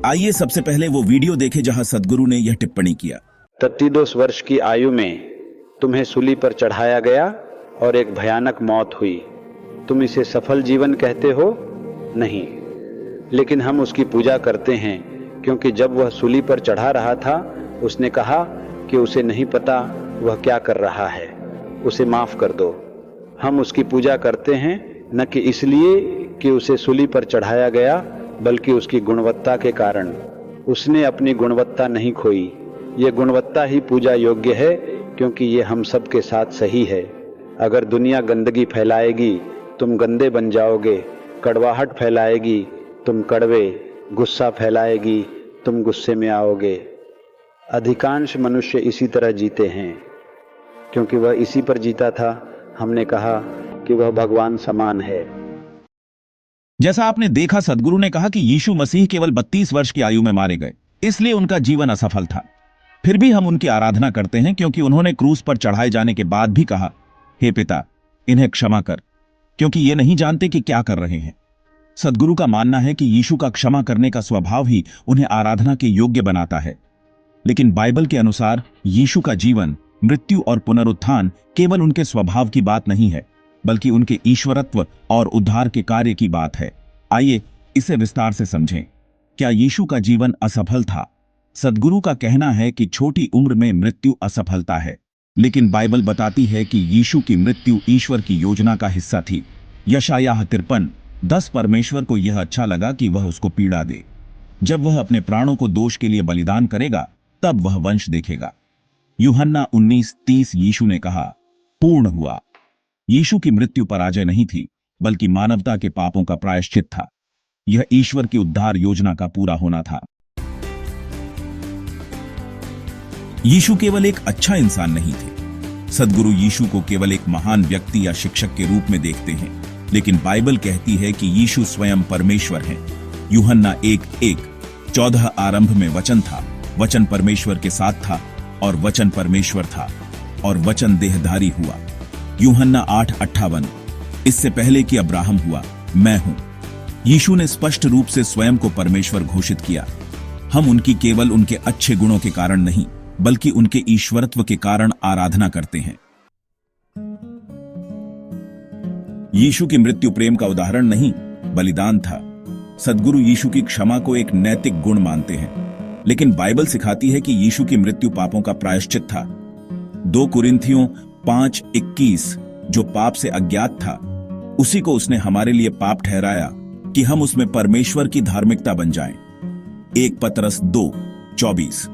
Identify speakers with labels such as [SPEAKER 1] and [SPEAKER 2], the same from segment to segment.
[SPEAKER 1] आइए सबसे पहले वो वीडियो देखें जहां सदगुरु ने यह टिप्पणी किया।
[SPEAKER 2] 33 वर्ष की आयु में तुम्हें सूली पर चढ़ाया गया और एक भयानक मौत हुई। तुम इसे सफल जीवन कहते हो? नहीं, लेकिन हम उसकी पूजा करते हैं, क्योंकि जब वह सूली पर चढ़ा रहा था उसने कहा कि उसे नहीं पता वह क्या कर रहा है, उसे माफ कर दो। हम उसकी पूजा करते हैं न कि इसलिए कि उसे सूली पर चढ़ाया गया, बल्कि उसकी गुणवत्ता के कारण। उसने अपनी गुणवत्ता नहीं खोई। ये गुणवत्ता ही पूजा योग्य है, क्योंकि ये हम सब के साथ सही है। अगर दुनिया गंदगी फैलाएगी तुम गंदे बन जाओगे, कड़वाहट फैलाएगी तुम कड़वे, गुस्सा फैलाएगी तुम गुस्से में आओगे। अधिकांश मनुष्य इसी तरह जीते हैं। क्योंकि वह इसी पर जीता था, हमने कहा कि वह भगवान समान है।
[SPEAKER 1] जैसा आपने देखा, सदगुरु ने कहा कि यीशु मसीह केवल 32 वर्ष की आयु में मारे गए, इसलिए उनका जीवन असफल था। फिर भी हम उनकी आराधना करते हैं, क्योंकि उन्होंने क्रूस पर चढ़ाए जाने के बाद भी कहा, हे पिता, इन्हें क्षमा कर, क्योंकि ये नहीं जानते कि क्या कर रहे हैं। सदगुरु का मानना है कि यीशु का क्षमा करने का स्वभाव ही उन्हें आराधना के योग्य बनाता है। लेकिन बाइबल के अनुसार यीशु का जीवन, मृत्यु और पुनरुत्थान केवल उनके स्वभाव की बात नहीं है, बल्कि उनके ईश्वरत्व और उद्धार के कार्य की बात है। आइए इसे विस्तार से समझें। क्या यीशु का जीवन असफल था? सदगुरु का कहना है कि छोटी उम्र में मृत्यु असफलता है, लेकिन बाइबल बताती है कि यीशु की मृत्यु ईश्वर की योजना का हिस्सा थी। यशायाह 53:10 परमेश्वर को यह अच्छा लगा कि वह उसको पीड़ा दे। जब वह अपने प्राणों को दोष के लिए बलिदान करेगा, तब वह वंश देखेगा। यूहन्ना 19:30 यीशु ने कहा, पूर्ण हुआ। यीशु की मृत्यु पराजय नहीं थी, बल्कि मानवता के पापों का प्रायश्चित था। यह ईश्वर की उद्धार योजना का पूरा होना था। यीशु केवल एक अच्छा इंसान नहीं थे। सदगुरु यीशु को केवल एक महान व्यक्ति या शिक्षक के रूप में देखते हैं, लेकिन बाइबल कहती है कि यीशु स्वयं परमेश्वर हैं। यूहन्ना 1:14 आरंभ में वचन था, वचन परमेश्वर के साथ था और वचन परमेश्वर था, और वचन देहधारी हुआ। यूहन्ना 8:58 इससे पहले कि अब्राहम हुआ, मैं हूं। यीशु ने स्पष्ट रूप से स्वयं को परमेश्वर घोषित किया। हम उनकी केवल उनके अच्छे गुणों के कारण नहीं, बल्कि उनके ईश्वरत्व के कारण आराधना करते हैं। यीशु की मृत्यु प्रेम का उदाहरण नहीं, बलिदान था। सदगुरु यीशु की क्षमा को एक नैतिक गुण मानते हैं, लेकिन बाइबल सिखाती है कि यीशु की मृत्यु पापों का प्रायश्चित था। 2 कुरिन्थियों 5:21 जो पाप से अज्ञात था, उसी को उसने हमारे लिए पाप ठहराया कि हम उसमें परमेश्वर की धार्मिकता बन जाएं। 1 पतरस 2:24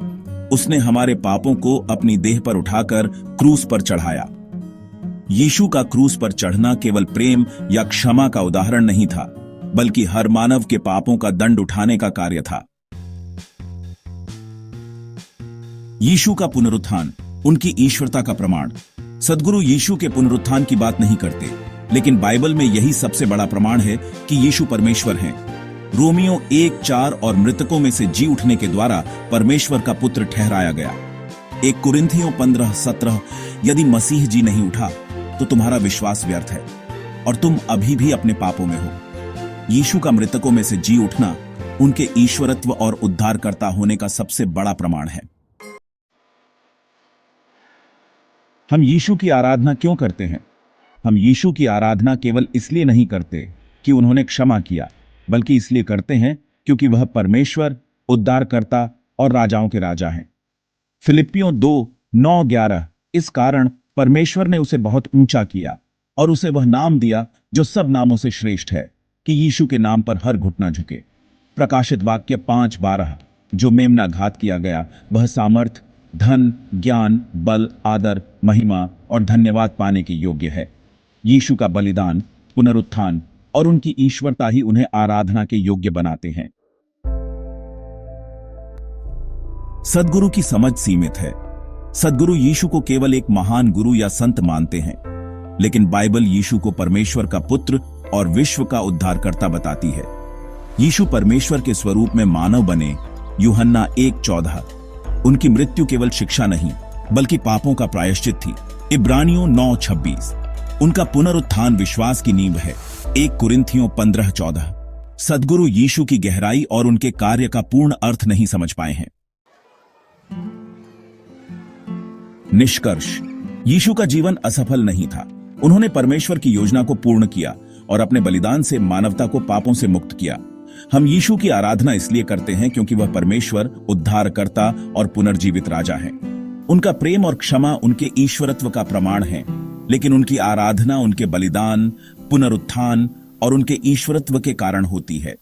[SPEAKER 1] उसने हमारे पापों को अपनी देह पर उठाकर क्रूस पर चढ़ाया। यीशु का क्रूस पर चढ़ना केवल प्रेम या क्षमा का उदाहरण नहीं था, बल्कि हर मानव के पापों का दंड उठाने का कार्य था। यीशु का पुनरुत्थान उनकी ईश्वरता का प्रमाण। सदगुरु यीशु के पुनरुत्थान की बात नहीं करते, लेकिन बाइबल में यही सबसे बड़ा प्रमाण है कि यीशु परमेश्वर हैं। रोमियो 1:4 और मृतकों में से जी उठने के द्वारा परमेश्वर का पुत्र ठहराया गया। 1 कुरिन्थियों 15:17 यदि मसीह जी नहीं उठा तो तुम्हारा विश्वास व्यर्थ है और तुम अभी भी अपने पापों में हो। यीशु का मृतकों में से जी उठना उनके ईश्वरत्व और उद्धारकर्ता होने का सबसे बड़ा प्रमाण है। हम यीशु की आराधना क्यों करते हैं? हम यीशु की आराधना केवल इसलिए नहीं करते कि उन्होंने क्षमा किया, बल्कि इसलिए करते हैं क्योंकि वह परमेश्वर, उद्धारकर्ता और राजाओं के राजा हैं। फिलिप्पियों 2:9-11 इस कारण परमेश्वर ने उसे बहुत ऊंचा किया और उसे वह नाम दिया जो सब नामों से श्रेष्ठ है, कि यीशु के नाम पर हर घुटना झुके। प्रकाशित वाक्य 5:12 जो मेमना घात किया गया, वह सामर्थ, धन, ज्ञान, बल, आदर, महिमा और धन्यवाद पाने के योग्य है। यीशु का बलिदान, पुनरुत्थान और उनकी ईश्वरता ही उन्हें आराधना के योग्य बनाते हैं। सदगुरु की समझ सीमित है। सदगुरु यीशु को केवल एक महान गुरु या संत मानते हैं, लेकिन बाइबल यीशु को परमेश्वर का पुत्र और विश्व का उद्धारकर्ता बताती है। यीशु परमेश्वर के स्वरूप में मानव बने, यूहन्ना 1:14 उनकी मृत्यु केवल शिक्षा नहीं, बल्कि पापों का प्रायश्चित थी। इब्रानियों 9:26 उनका पुनरुत्थान विश्वास की नींव है। 1 कुरिन्थियों 15:14 सद्गुरु यीशु की गहराई और उनके कार्य का पूर्ण अर्थ नहीं समझ पाए हैं। निष्कर्ष, यीशु का जीवन असफल नहीं था। उन्होंने परमेश्वर की योजना को पूर्ण किया और अपने बलिदान से मानवता को पापों से मुक्त किया। हम यीशु की आराधना इसलिए करते हैं क्योंकि वह परमेश्वर, उद्धारकर्ता और पुनर्जीवित राजा है। उनका प्रेम और क्षमा उनके ईश्वरत्व का प्रमाण है, लेकिन उनकी आराधना उनके बलिदान, पुनरुत्थान और उनके ईश्वरत्व के कारण होती है।